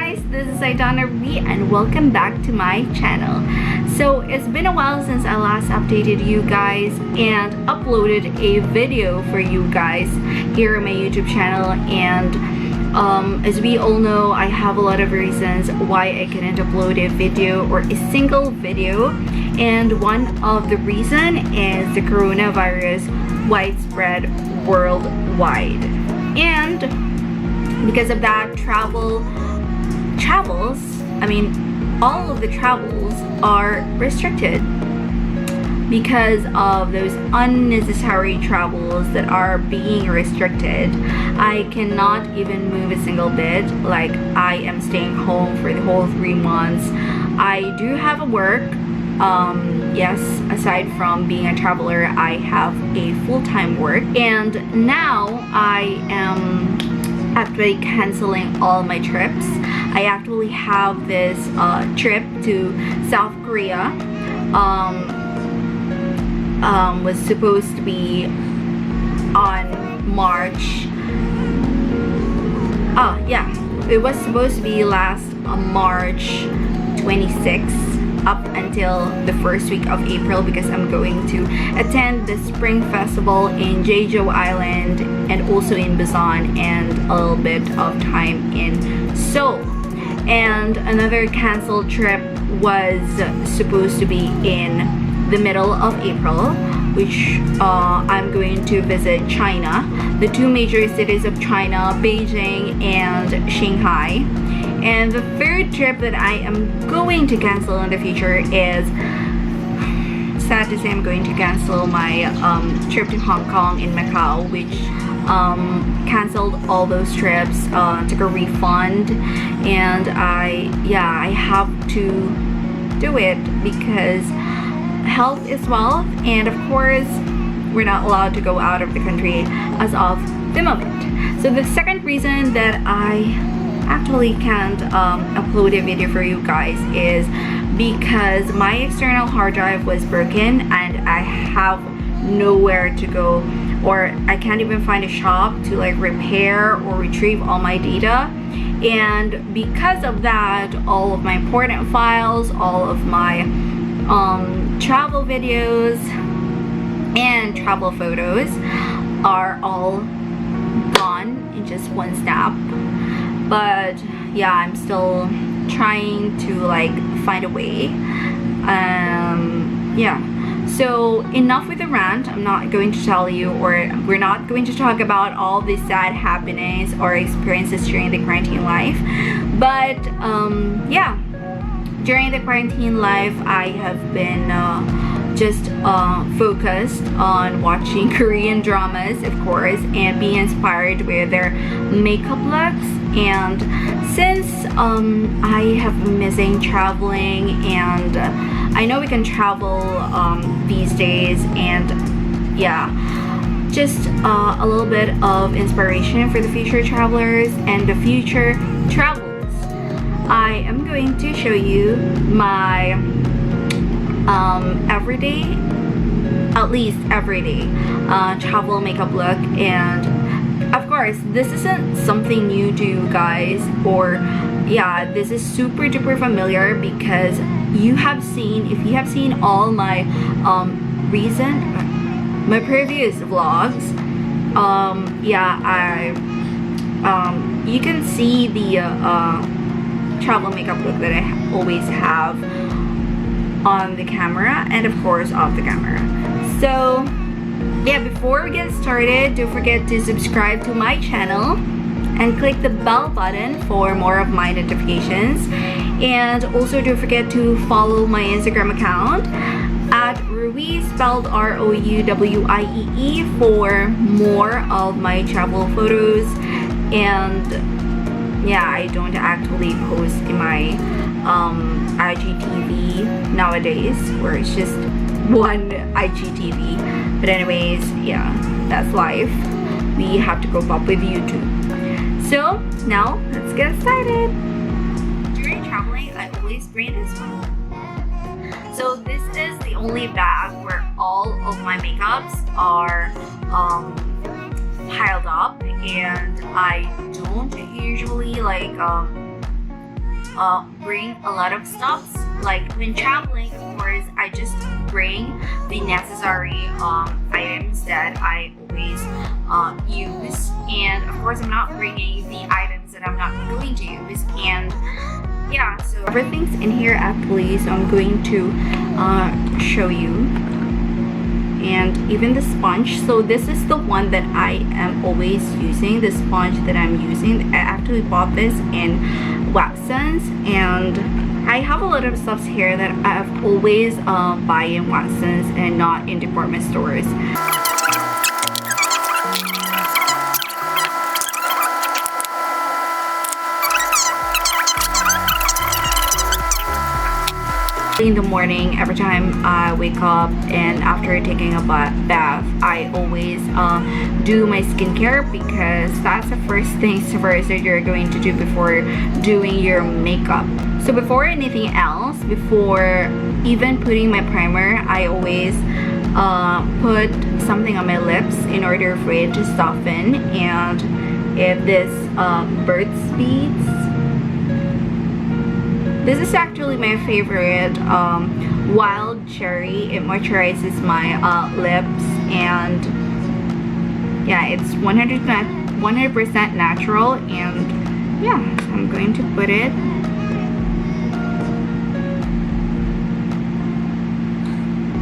guys, this is Rire and welcome back to my channel. So it's been a while since I last updated you guys and uploaded a video for you guys here on my YouTube channel, and as we all know, I have a lot of reasons why I couldn't upload a video or a single video, and one of the reason is the coronavirus widespread worldwide, and because of that, all of the travels are restricted because of those unnecessary travels that are being restricted. I cannot even move a single bit. Like, I am staying home for the whole 3 months. I do have a work. Yes, aside from being a traveler, I have a full-time work, and now I am actually canceling all my trips. I actually have this trip to South Korea. Was supposed to be on March. It was supposed to be last March 26th up until the first week of April, because I'm going to attend the Spring Festival in Jeju Island and also in Busan, and a little bit of time in Seoul. And another canceled trip was supposed to be in the middle of April, which I'm going to visit China, the 2 major cities of China, Beijing and Shanghai. And the third trip that I am going to cancel in the future is, sad to say, I'm going to cancel my trip to Hong Kong and Macau, which canceled all those trips, took a refund, and I have to do it because health is wealth, and of course we're not allowed to go out of the country as of the moment. So the second reason that I actually can't upload a video for you guys is because my external hard drive was broken and I have nowhere to go, or I can't even find a shop to like repair or retrieve all my data. And because of that, all of my important files, all of my travel videos and travel photos are all gone in just one snap. But yeah, I'm still trying to like find a way. So enough with the rant. I'm not going to tell you, or we're not going to talk about all the sad happenings or experiences during the quarantine life. But during the quarantine life, I have been just focused on watching Korean dramas, of course, and being inspired with their makeup looks. And since I have been missing traveling, and I know we can travel these days, and just a little bit of inspiration for the future travelers and the future travels, I am going to show you my everyday travel makeup look. And of course, this isn't something new to you guys, or this is super duper familiar because if you have seen all my previous vlogs, you can see the travel makeup look that I always have on the camera and of course off the camera. So before we get started, don't forget to subscribe to my channel and click the bell button for more of my notifications, and also don't forget to follow my Instagram account at Rouwie, spelled ROUWIEE, for more of my travel photos. And I don't actually post in my IGTV nowadays, where it's just one IGTV. But anyways, that's life. We have to cope up with YouTube. So now let's get started. During traveling, I always bring this one. So this is the only bag where all of my makeups are piled up, and I don't usually like bring a lot of stuffs. Like when traveling, of course, I just bring the necessary items that I always use, and of course I'm not bringing the items that I'm not going to use. And yeah, so everything's in here actually, so I'm going to show you. And even the sponge, so this is the one that I am always using, the sponge that I'm using. I actually bought this in Watson's, and I have a lot of stuff here that I've always buy in Watson's and not in department stores. In the morning, every time I wake up and after taking a bath, I always do my skincare, because that's the first things first that you're going to do before doing your makeup. So before anything else, before even putting my primer, I always put something on my lips in order for it to soften. And if this Burt's Beads, this is actually my favorite wild cherry. It moisturizes my lips, and yeah, it's 100% natural. And yeah, I'm going to put it.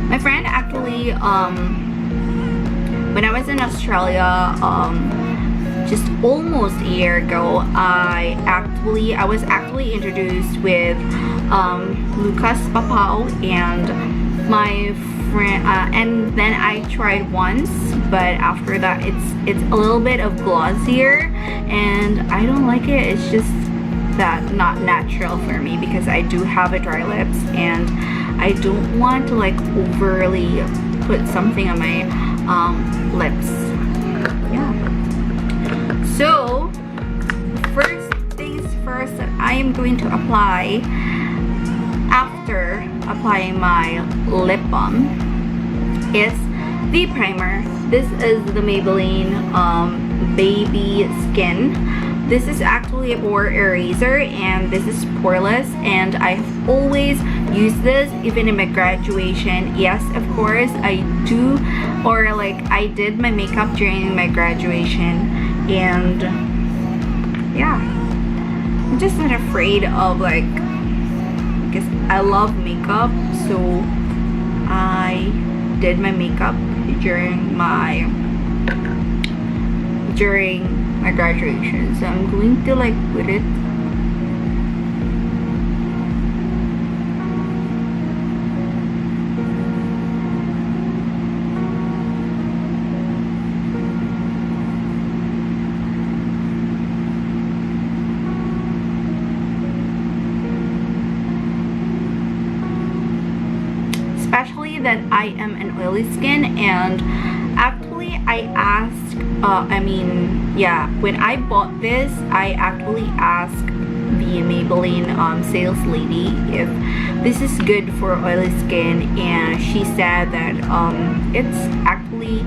My friend actually, when I was in Australia, just almost a year ago, I was actually introduced with Luxxe Papao, and my friend, and then I tried once, but after that it's a little bit of glossier, and I don't like it. It's just that not natural for me, because I do have a dry lips, and I don't want to like overly put something on my lips. Yeah. So, first things first that I am going to apply after applying my lip balm is the primer. This is the Maybelline Baby Skin. This is actually a pore eraser, and this is poreless, and I've always used this even in my graduation. Yes, of course I do, or like I did my makeup during my graduation. And yeah, I'm just not afraid of like, because I love makeup, so I did my makeup during my graduation. So I'm going to like put it . Especially that I am an oily skin, and actually I asked when I bought this, I actually asked the Maybelline sales lady if this is good for oily skin, and she said that it's actually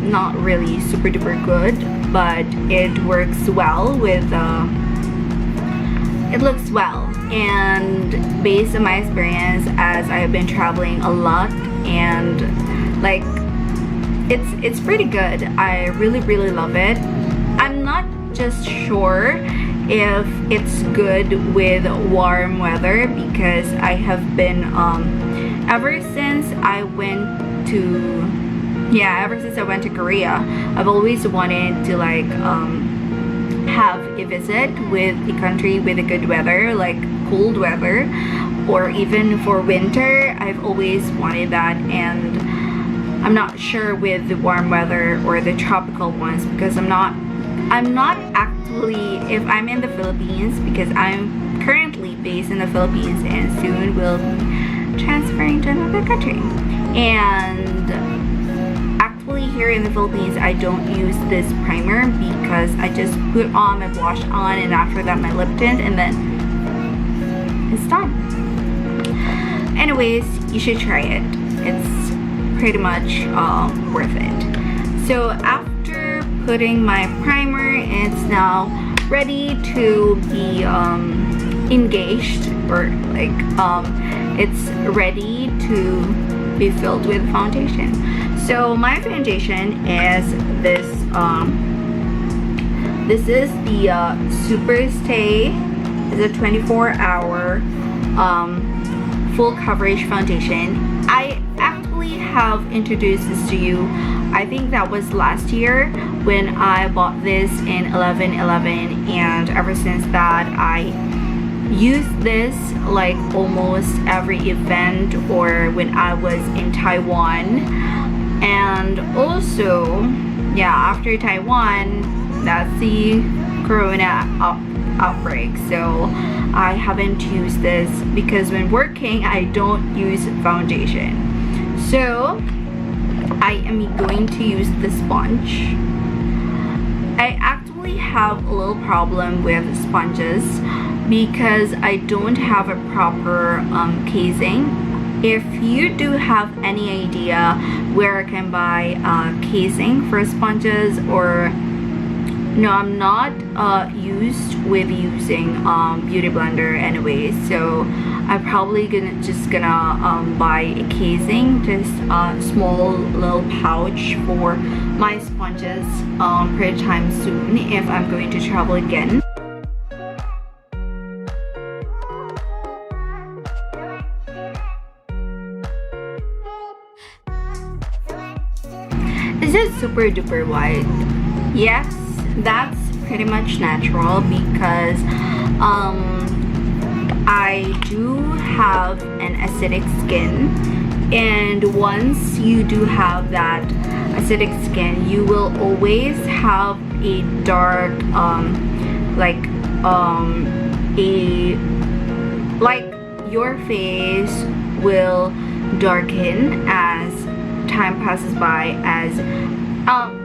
not really super duper good, but it works well with it looks well. And based on my experience, as I have been traveling a lot, and like it's pretty good. I really love it. I'm not just sure if it's good with warm weather, because I have been ever since I went to Korea, I've always wanted to like have a visit with a country with a good weather, like cold weather, or even for winter. I've always wanted that, and I'm not sure with the warm weather or the tropical ones, because I'm not actually, if I'm in the Philippines, because I'm currently based in the Philippines and soon will be transferring to another country. And actually here in the Philippines, I don't use this primer, because I just put on my blush on, and after that my lip tint, and then it's done. Anyways, you should try it. It's pretty much worth it. So after putting my primer, it's now ready to be engaged, or like it's ready to be filled with foundation. So my foundation is this this is the Super Stay. It's a 24-hour full coverage foundation. I actually have introduced this to you, I think that was last year when I bought this in 11/11, and ever since that I use this like almost every event or when I was in Taiwan. And also, yeah, after Taiwan, that's the corona outbreak, so I haven't used this because when working I don't use foundation. So I am going to use the sponge. I actually have a little problem with sponges because I don't have a proper casing. If you do have any idea where I can buy casing for sponges, or no, I'm not used with using beauty blender anyway, so I'm probably just gonna buy a casing, just a small little pouch for my sponges per time soon if I'm going to travel again. Is it super duper white? Yes, that's pretty much natural because I do have an acidic skin, and once you do have that acidic skin, you will always have a dark your face will darken as time passes by, as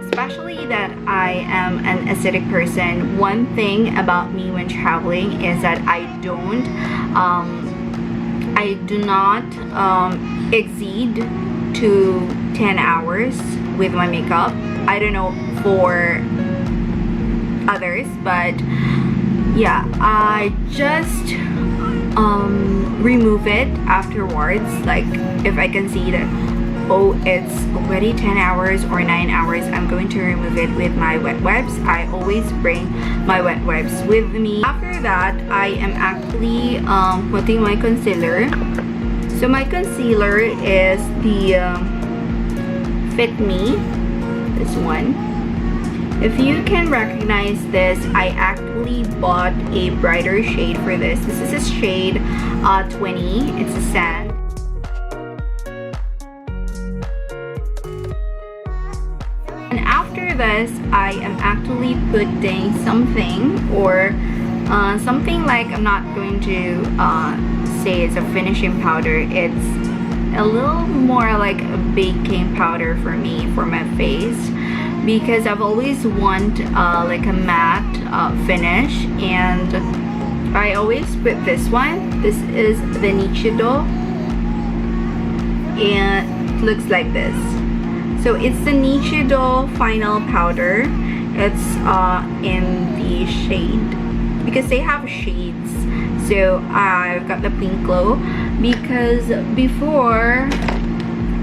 especially that I am an acidic person. One thing about me when traveling is that I do not exceed to 10 hours with my makeup. I don't know for others, but yeah, I just remove it afterwards. Like if I can see that, oh, it's already 10 hours or 9 hours, I'm going to remove it with my wet wipes. I always bring my wet wipes with me. After that, I am actually putting my concealer. So my concealer is the Fit Me, this one. If you can recognize this, I actually bought a brighter shade for this. This is a shade 20. It's a sand. And after this, I am actually putting something, or something like, I'm not going to say it's a finishing powder. It's a little more like a baking powder for me for my face, because I've always wanted like a matte finish, and I always put this one. This is the Nichido, and it looks like this. So it's the Nichido final powder. It's in the shade, because they have shades. So I've got the Pink Glow because before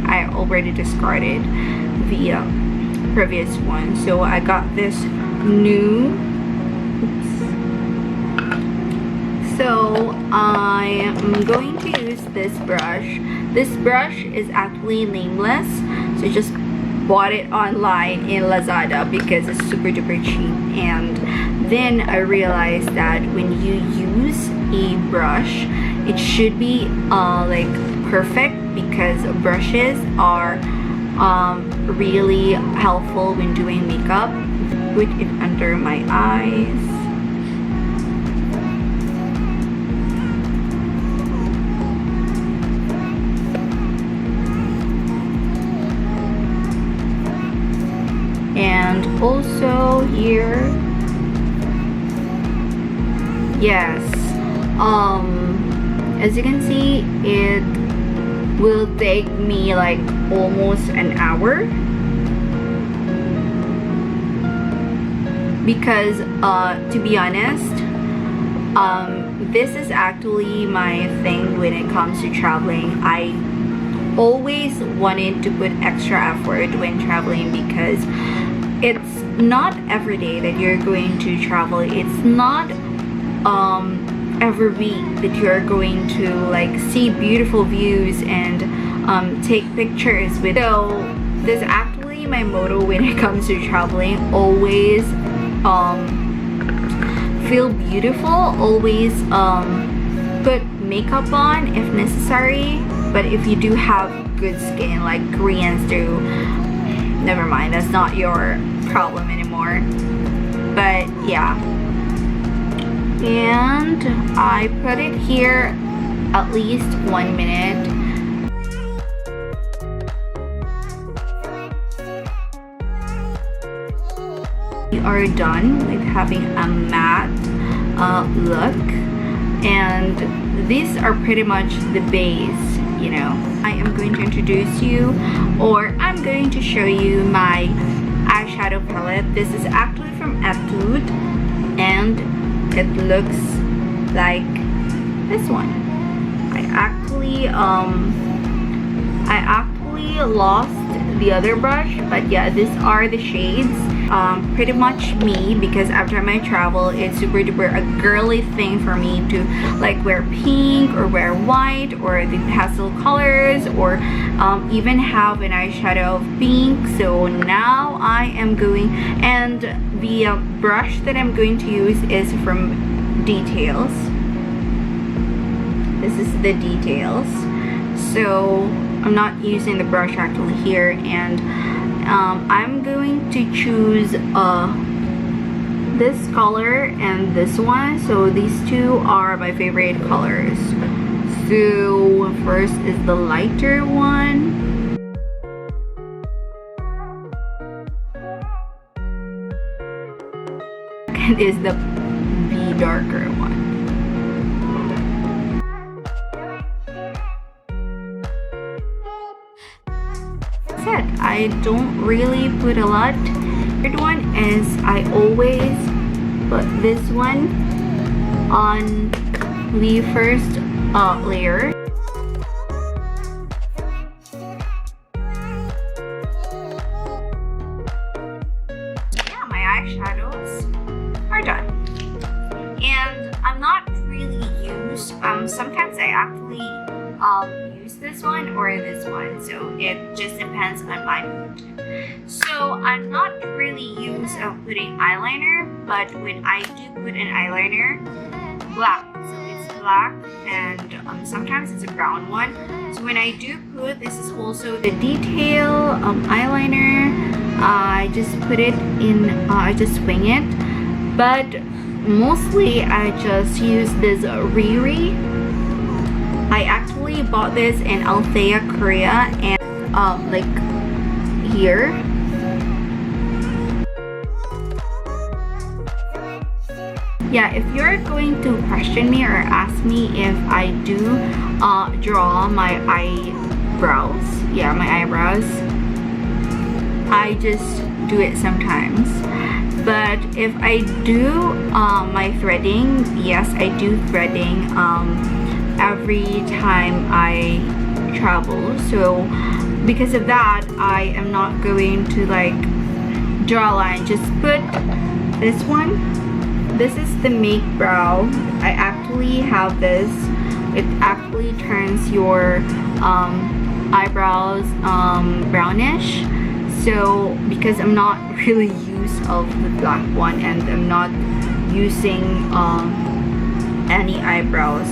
I already discarded the previous one, so I got this new. Oops. So I am going to use this brush. This brush is actually nameless, so just bought it online in Lazada because it's super duper cheap. And then I realized that when you use a brush, it should be like perfect, because brushes are really helpful when doing makeup. Put it under my eyes. And also here, yes, as you can see, it will take me like almost an hour. because to be honest, this is actually my thing when it comes to traveling. I always wanted to put extra effort when traveling because it's not every day that you're going to travel. It's not every week that you're going to like see beautiful views and take pictures with. So this is actually my motto when it comes to traveling. Always feel beautiful, always put makeup on if necessary. But if you do have good skin like Koreans do, never mind, that's not your problem anymore. But yeah, and I put it here at least 1 minute. We are done with having a matte look, and these are pretty much the base, you know. I am going to introduce you, or I'm going to show you my eyeshadow palette. This is actually from Etude, and it looks like this one. I actually lost the other brush, but yeah, these are the shades. Pretty much me, because after my travel, it's super duper a girly thing for me to like wear pink or wear white or the pastel colors, or even have an eyeshadow of pink. So now I am going, and the brush that I'm going to use is from Details. This is the Details. So I'm not using the brush actually here, and I'm going to choose this color and this one. So these two are my favorite colors. So first is the lighter one. Second is the darker one. I don't really put a lot. Third one is I always put this one on the first layer. Yeah, my eyeshadows are done, and I'm not really used. Sometimes I actually use this one or this one, so it just depends on my mood. So I'm not really used of putting eyeliner, but when I do put an eyeliner, black, so it's black, and sometimes it's a brown one. So when I do put, this is also the Detail eyeliner. I just put it in, I just swing it, but mostly I just use this Rire. I actually bought this in Althea, Korea, and like here. Yeah, if you're going to question me or ask me if I do draw my eyebrows, yeah, my eyebrows, I just do it sometimes. But if I do my threading, yes, I do threading every time I travel. So because of that, I am not going to like draw a line. Just put this one. This is the Make Brow. I actually have this. It actually turns your eyebrows brownish. So because I'm not really used of the black one, and I'm not using any eyebrows,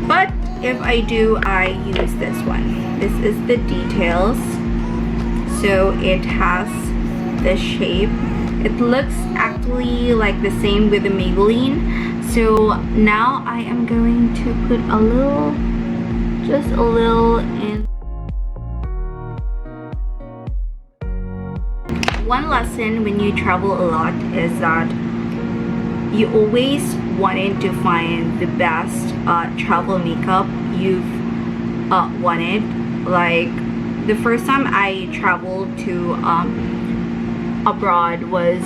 but if I do, I use this one. This is the Details. So it has the shape. It looks actually like the same with the Maybelline. So now I am going to put a little, just a little in. One lesson when you travel a lot is that you always wanted to find the best travel makeup you've wanted. Like the first time I traveled to abroad was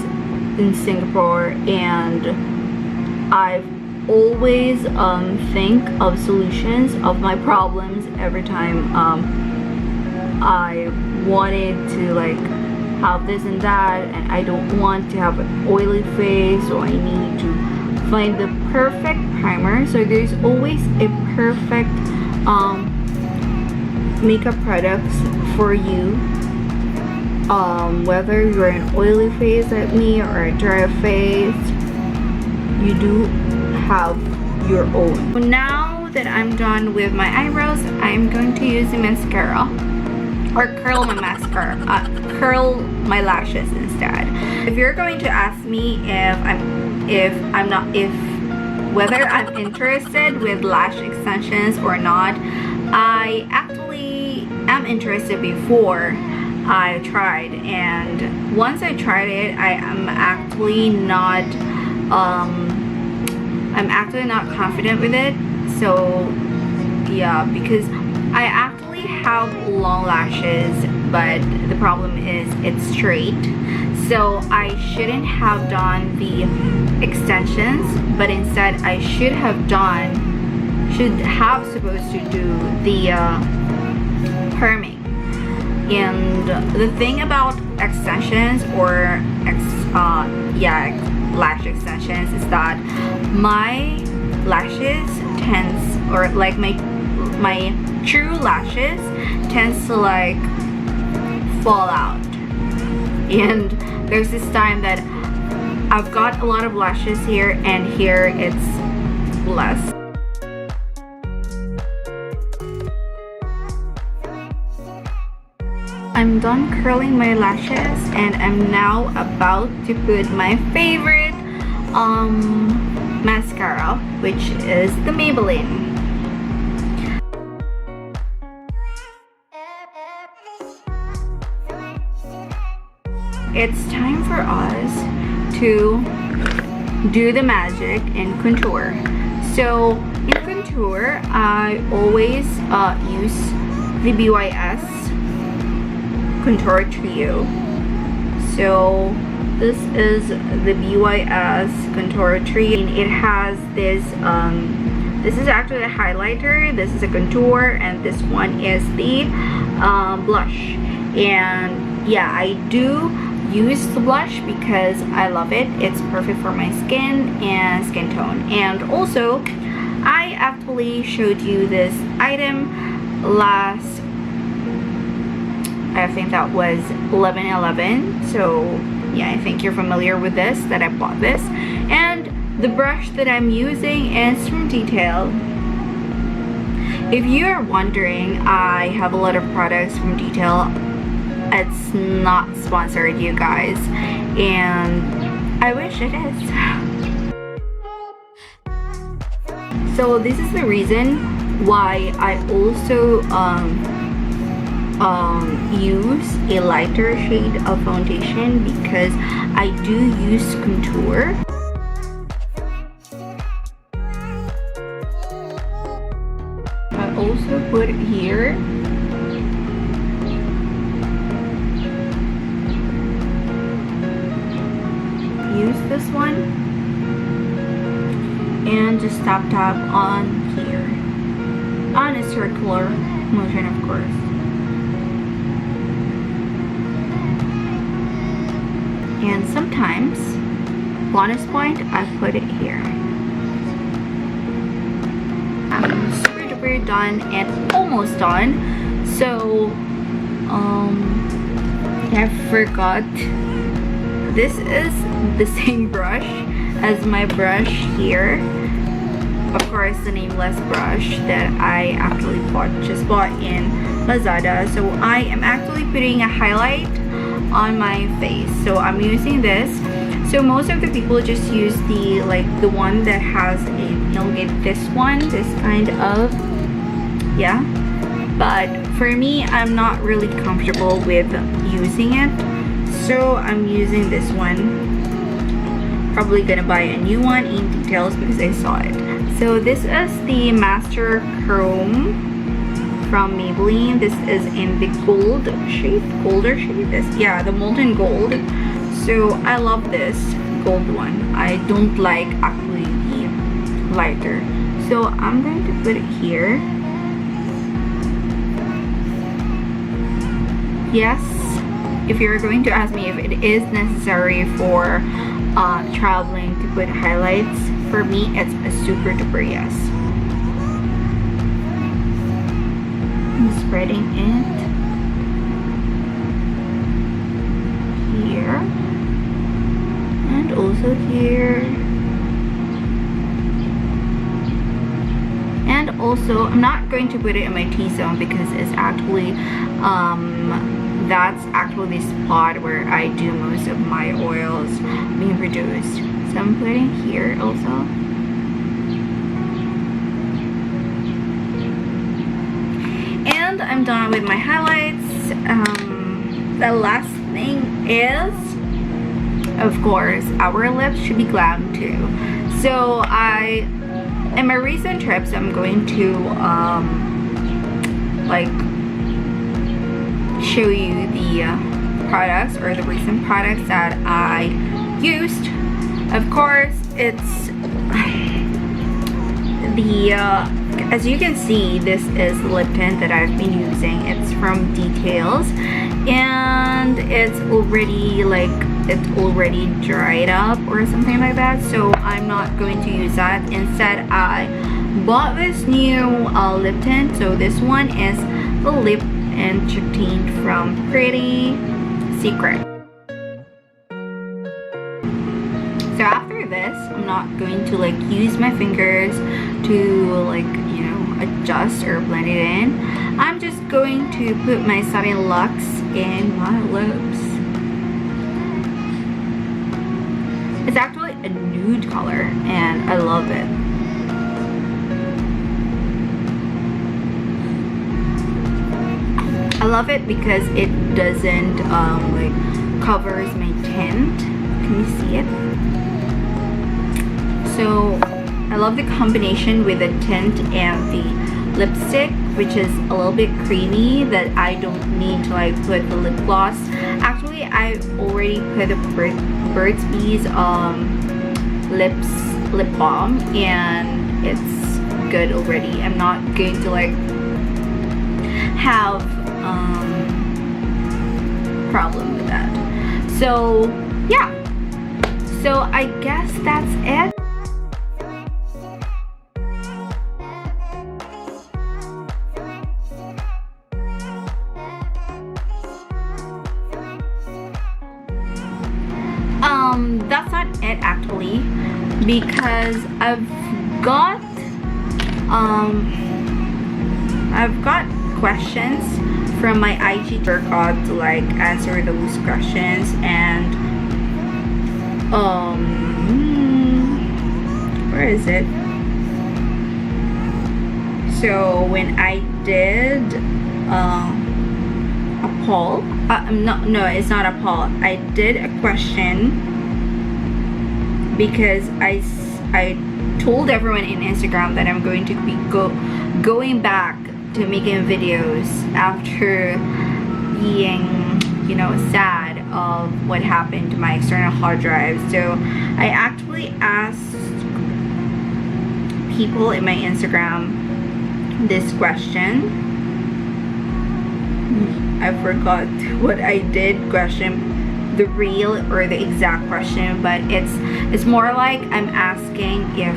in Singapore, and I've always think of solutions of my problems every time I wanted to like have this and that, and I don't want to have an oily face, so I need to find the perfect primer. So there's always a perfect makeup products for you, whether you're an oily face like me or a dry face, you do have your own. So now that I'm done with my eyebrows, I'm going to use the mascara, or curl my mascara, curl my lashes instead. If you're going to ask me whether I'm interested with lash extensions or not, I actually am interested before I tried, and once I tried it, I'm actually not confident with it. So yeah, because I actually have long lashes, but the problem is it's straight, so I shouldn't have done the extensions, but instead I should have supposed to do the perming. And the thing about extensions or lash extensions is that my lashes tends, or like my true lashes tends to like fall out, and there's this time that I've got a lot of lashes here, and here it's less. I'm done curling my lashes, and I'm now about to put my favorite mascara, which is the Maybelline. It's time for us to do the magic in contour. So in contour, I always use the BYS Contour Trio. So this is the BYS Contour Trio. It has this this is actually a highlighter, this is a contour, and this one is the blush. And yeah, I do use the blush because I love it. It's perfect for my skin and skin tone. And also, I actually showed you this item last, I think that was 11/11. So yeah, I think you're familiar with this, that I bought this. And the brush that I'm using is from Detail. If you are wondering, I have a lot of products from Detail. It's not sponsored, you guys, and I wish it is. So this is the reason why I also use a lighter shade of foundation, because I do use contour. I also put here. Use this one and just tap on here on a circular motion, of course. And sometimes bonus point, I put it here. I'm super duper done and almost done. So I forgot, this is the same brush as my brush here, of course the nameless brush that I actually just bought in Lazada. So I am actually putting a highlight on my face, so I'm using this. So most of the people just use the one that has a, you'll get this one, this kind of, yeah, but for me, I'm not really comfortable with using it, so I'm using this one. Probably gonna buy a new one in Details because I saw it. So this is the Masterchrome from Maybelline. This is in the golder shade. This, yeah, the molten gold. So I love this. gold one. I don't like actually the lighter. So I'm going to put it here. Yes, if you're going to ask me if it is necessary for traveling to put highlights, for me it's a super duper yes. I'm spreading it here and also here, and also I'm not going to put it in my T-zone because it's actually that's actually the spot where I do most of my oils being produced. So I'm putting here also. And I'm done with my highlights. The last thing is, of course, our lips should be glam too. So in my recent trips, I'm going to like show you the products or the recent products that I used. Of course, it's the as you can see, this is lip tint that I've been using. It's from Details, and it's already dried up or something like that, so I'm not going to use that. Instead, I bought this new lip tint. So this one is the lip and cheek tint from Pretty Secret. So after this, I'm not going to like use my fingers to like, you know, adjust or blend it in. I'm just going to put my Satin Luxxe in my lips. It's actually a nude color and I love it. I love it because it doesn't like covers my tint. Can you see it? So I love the combination with the tint and the lipstick, which is a little bit creamy, that I don't need to like put the lip gloss. Actually, I already put the Burt's Bees lip balm and it's good already. I'm not going to like have problem with that. So yeah, so I guess that's it. That's not it actually, because I've got questions from my IG circle to like answer those questions, and where is it? So when I did a poll, no, it's not a poll. I did a question because I told everyone in Instagram that I'm going to be going back to making videos after being, you know, sad of what happened to my external hard drive. So I actually asked people in my Instagram this question. I forgot what I did question, the real or the exact question, but it's more like I'm asking if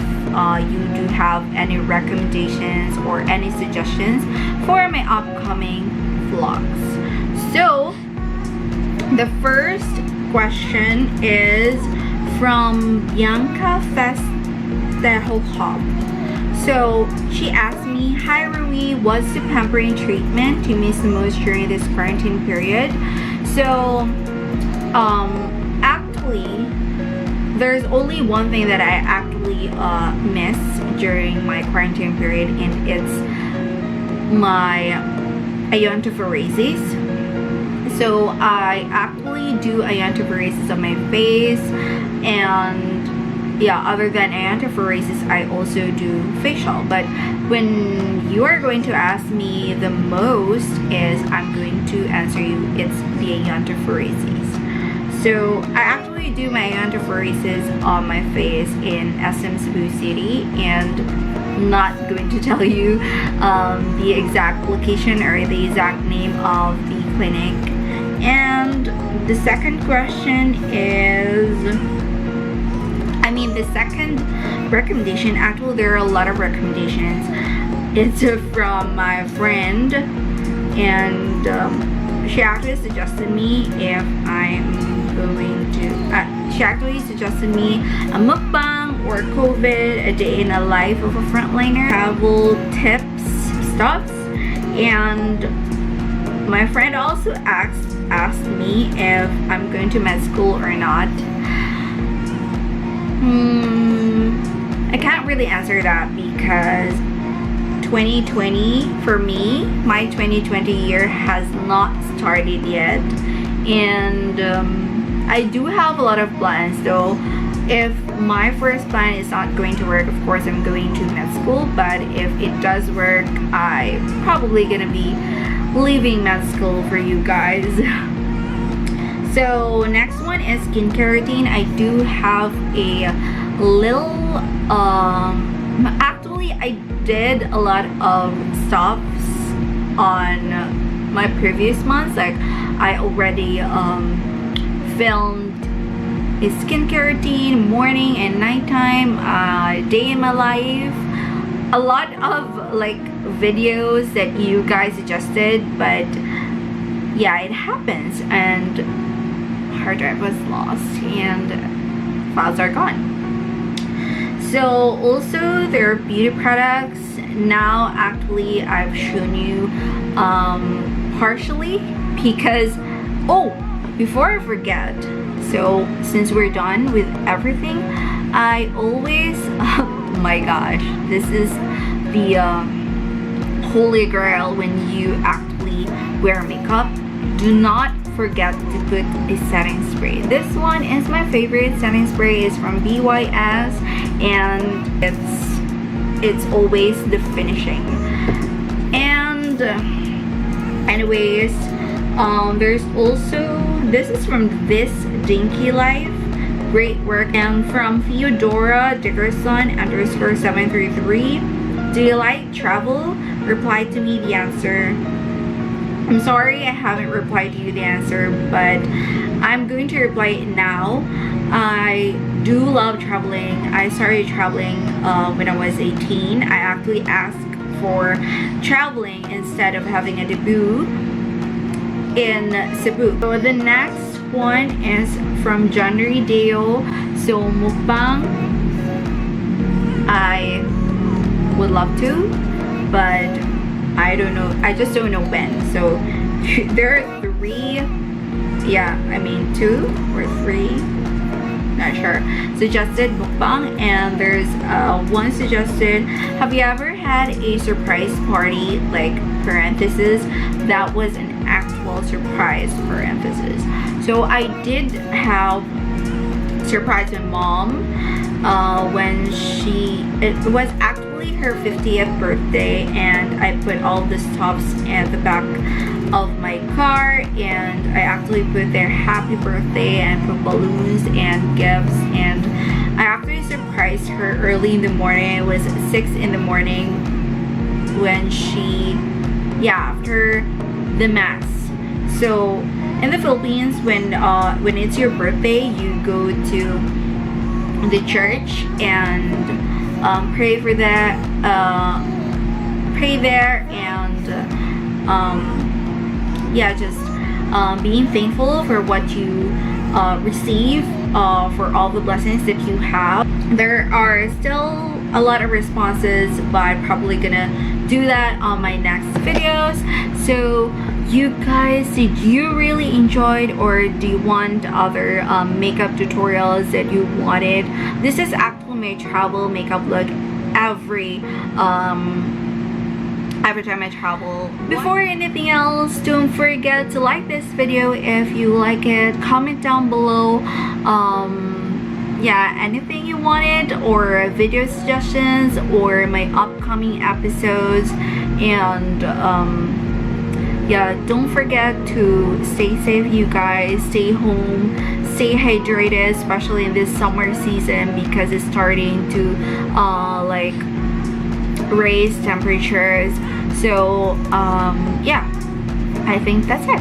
you do have any recommendations or any suggestions for my upcoming vlogs. So the first question is from Bianca Festejo Hub. So she asked me, "Hi Rui, what's the pampering treatment you miss the most during this quarantine period?" So actually there's only one thing that I actually miss during my quarantine period, and it's my iontophoresis. So I actually do iontophoresis on my face, and yeah, other than iontophoresis, I also do facial. But when you are going to ask me the most is, I'm going to answer you, it's the iontophoresis. So I actually actually do my anti-phoresis on my face in SM Cebu City, and not going to tell you the exact location or the exact name of the clinic. And the second question is, the second recommendation, actually there are a lot of recommendations. It's from my friend, and she actually suggested me if I'm going to, she actually suggested me a mukbang or COVID, a day in the life of a frontliner, travel tips, stuffs. And my friend also asked me if I'm going to med school or not. I can't really answer that because 2020 for me, my 2020 year has not started yet, and I do have a lot of plans though. If my first plan is not going to work, of course I'm going to med school, but if it does work, I probably gonna be leaving med school for you guys. So next one is skincare routine. I do have a little actually I did a lot of stuffs on my previous months. Like I already filmed a skincare routine, morning and nighttime, day in my life, a lot of like videos that you guys suggested, but yeah, it happens, and hard drive was lost and files are gone. So also there are beauty products. Now actually I've shown you partially, because before I forget, so since we're done with everything, I always oh my gosh, this is the holy grail when you actually wear makeup. Do not forget to put a setting spray. This one is my favorite setting spray. Is from BYS, and it's always the finishing. And anyways, there's also, this is from This Dinky Life, great work, and from Theodora Dickerson _733. Do you like travel? Reply to me the answer. I'm sorry I haven't replied to you the answer, but I'm going to reply it now. I do love traveling. I started traveling when I was 18. I actually asked for traveling instead of having a debut in Cebu. So the next one is from January Deo. So mukbang, I would love to, but I don't know, I just don't know when. So there are two or three, not sure, suggested mukbang, and there's one suggested, have you ever had a surprise party, like parenthesis, that was an actual surprise, parenthesis. So I did have surprised my mom when it was actually her 50th birthday, and I put all the stuffs at the back of my car, and I actually put their happy birthday and put balloons and gifts, and I actually surprised her early in the morning. It was 6 in the morning when after the mass. So in the Philippines, when it's your birthday, you go to the church and pray for that, pray there, and just being thankful for what you receive, for all the blessings that you have. There are still a lot of responses, but I'm probably gonna do that on my next videos. So you guys, did you really enjoy, or do you want other makeup tutorials that you wanted? This is actually my travel makeup look every time I travel. Before anything else, don't forget to like this video if you like it. Comment down below anything you wanted, or video suggestions, or my upcoming episodes. And don't forget to stay safe, you guys. Stay home, stay hydrated, especially in this summer season, because it's starting to like raise temperatures. So yeah, I think that's it.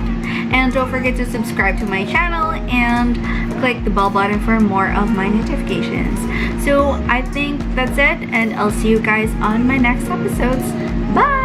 And don't forget to subscribe to my channel and click the bell button for more of my notifications. So I think that's it, and I'll see you guys on my next episodes. Bye!